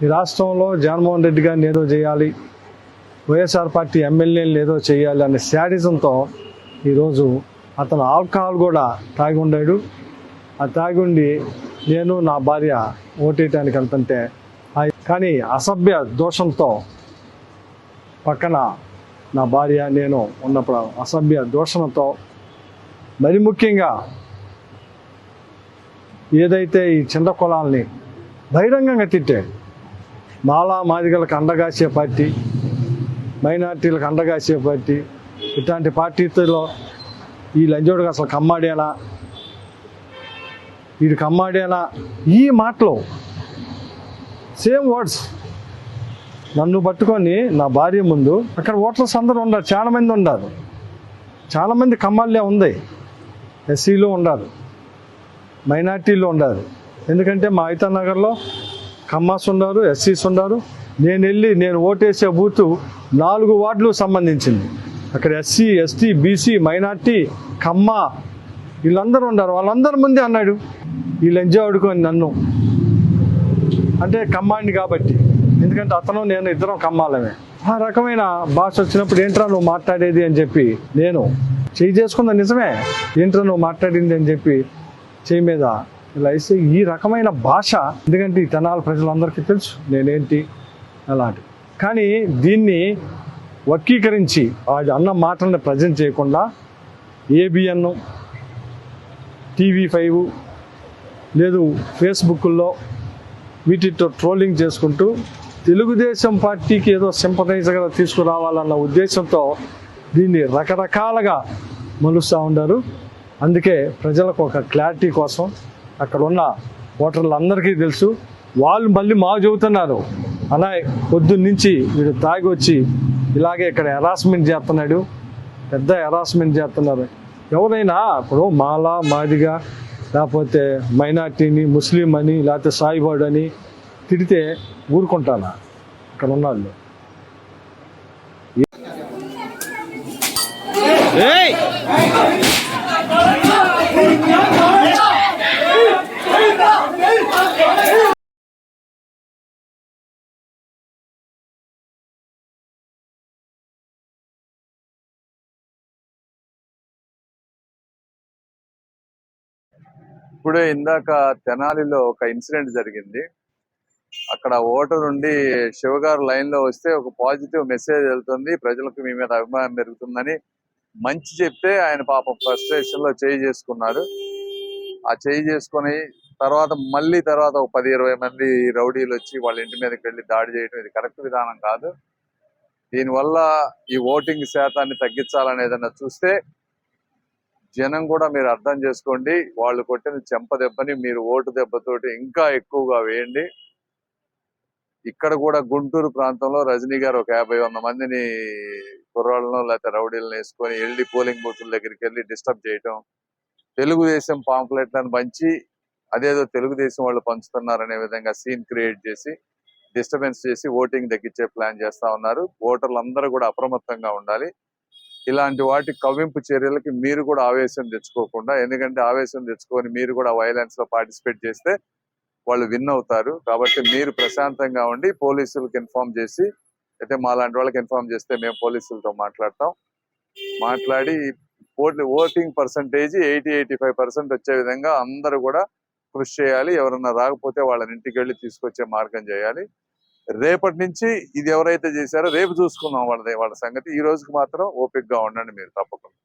ఈ రాష్ట్రంలో జగన్మోహన్ రెడ్డి గారిని ఏదో చేయాలి, వైఎస్ఆర్ పార్టీ ఎమ్మెల్యేలను ఏదో చేయాలి అనే శాడిజంతో ఈరోజు అతను ఆల్కహాల్ కూడా తాగి ఉండాడు. ఆ తాగి ఉండి నేను నా భార్య ఓటేయటానికి వెళ్తుంటే కానీ అసభ్య దోషంతో పక్కన నా భార్య నేను ఉన్నప్పుడు అసభ్య దూషణతో మరి ముఖ్యంగా ఏదైతే ఈ చిన్న కులాల్ని బహిరంగంగా తిట్టాడు. మాలా మాదిగలకు అండగాసే పార్టీ, మైనార్టీలకు అండగాసే పార్టీ, ఇట్లాంటి పార్టీలో ఈ లంజోడుగా అసలు కమ్మాడేనా, వీడు కమ్మాడేనా, ఈ మాటలు సేమ్ వర్డ్స్ నన్ను పట్టుకొని నా భార్య ముందు అక్కడ ఓటర్స్ అందరూ ఉన్నారు, చాలామంది ఉన్నారు, చాలామంది కమ్మాళ్ళే ఉంది, ఎస్సీలో ఉన్నారు, మైనార్టీలో ఉన్నారు. ఎందుకంటే మా నగర్లో కమ్మాస్ ఉన్నారు, ఎస్సీస్ ఉన్నారు. నేను ఓటేసే బూతు 4 వార్డులు సంబంధించింది. అక్కడ ఎస్సీ, ఎస్టీ, బీసీ, మైనార్టీ, కమ్మ వీళ్ళందరూ ఉన్నారు. వాళ్ళందరి ముందే అన్నాడు ఈ లంజా ఆడుకొని నన్ను, అంటే కమ్మాడిని కాబట్టి, ఎందుకంటే అతను నేను ఇద్దరం కమ్మాలమే. ఆ రకమైన భాష వచ్చినప్పుడు ఏంట్రా నువ్వు మాట్లాడేది అని చెప్పి నేను చేయి చేసుకున్నా, నిజమే ఏంట్రా నువ్వు మాట్లాడింది అని చెప్పి చేయి మీద ఇలా వేస్తే ఈ రకమైన భాష, ఎందుకంటే ఈ తెనాలి ప్రజలందరికీ తెలుసు నేనేంటి అలాంటి. కానీ దీన్ని వర్గీకరించి అన్న మాటలను ప్రజెంట్ చేయకుండా ఏబిఎన్, TV5 లేదు ఫేస్బుక్లో వీటితో ట్రోలింగ్ చేసుకుంటూ తెలుగుదేశం పార్టీకి ఏదో సింపథైజర్గా తీసుకురావాలన్న ఉద్దేశంతో దీన్ని రకరకాలుగా మలుస్తూ ఉన్నారు. అందుకే ప్రజలకు ఒక క్లారిటీ కోసం అక్కడ ఉన్న ఓటర్లందరికీ తెలుసు. వాళ్ళు మళ్ళీ మాకు చెబుతున్నారు, అలా పొద్దున్నుంచి వీడు తాగి వచ్చి ఇలాగే ఇక్కడ హెరాస్మెంట్ చేస్తున్నాడు, పెద్ద హెరాస్మెంట్ చేస్తున్నారు. ఎవరైనా ఇప్పుడు మాలా మాదిగా లేకపోతే మైనార్టీని ముస్లిం అని లేకపోతే సాయిబాడు అని తిడితే ఊరుకుంటానా? అక్కడ ఉన్నాళ్ళు ఇప్పుడే ఇందాక తెనాలిలో ఒక ఇన్సిడెంట్ జరిగింది. అక్కడ ఓటర్ ఉండి శివగారు లైన్ లో వస్తే ఒక పాజిటివ్ మెసేజ్ వెళ్తుంది, ప్రజలకు మీ మీద అభిమానం పెరుగుతుందని మంచి చెప్తే ఆయన పాపం ఫ్రస్ట్రేషన్ లో చేయి చేసుకున్నారు. ఆ చేయి చేసుకుని తర్వాత ఒక 10-20 మంది రౌడీలు వచ్చి వాళ్ళ ఇంటి మీదకి వెళ్ళి దాడి చేయడం ఇది కరెక్ట్ విధానం కాదు. దీనివల్ల ఈ ఓటింగ్ శాతాన్ని తగ్గించాలని ఏదన్నా చూస్తే జనం కూడా మీరు అర్థం చేసుకోండి. వాళ్ళు కొట్టిన చెంప దెబ్బని మీరు ఓటు దెబ్బతోటి ఇంకా ఎక్కువగా వేయండి. ఇక్కడ కూడా గుంటూరు ప్రాంతంలో రజనీ గారు ఒక 50-100 మందిని కుర్రాళ్ళను లేకపోతే రౌడీలను వేసుకొని వెళ్ళి పోలింగ్ బూతుల దగ్గరికి వెళ్ళి డిస్టర్బ్ చేయటం, తెలుగుదేశం పాంప్లెట్లను పంచి అదేదో తెలుగుదేశం వాళ్ళు పంచుతున్నారనే విధంగా సీన్ క్రియేట్ చేసి డిస్టర్బెన్స్ చేసి ఓటింగ్ తగ్గించే ప్లాన్ చేస్తా ఉన్నారు. ఓటర్లు అందరూ కూడా అప్రమత్తంగా ఉండాలి. ఇలాంటి వాటి కవ్వింపు చర్యలకి మీరు కూడా ఆవేశం తెచ్చుకోకుండా, ఎందుకంటే ఆవేశం తెచ్చుకొని మీరు కూడా వైలెన్స్ లో పార్టిసిపేట్ చేస్తే వాళ్ళు విన్ అవుతారు. కాబట్టి మీరు ప్రశాంతంగా ఉండి పోలీసులకు ఇన్ఫార్మ్ చేసి, అయితే మా లాంటి వాళ్ళకి ఇన్ఫార్మ్ చేస్తే మేము పోలీసులతో మాట్లాడి ఓటింగ్ పర్సంటేజ్ 80-85% వచ్చే విధంగా అందరూ కూడా కృషి చేయాలి. ఎవరన్నా రాకపోతే వాళ్ళని ఇంటికి వెళ్ళి తీసుకొచ్చే మార్గం చేయాలి. రేపటి నుంచి ఇది ఎవరైతే చేశారో రేపు చూసుకుందాం వాళ్ళ సంగతి. ఈ రోజుకి మాత్రం ఓపికగా ఉండండి మీరు తప్పకుండా.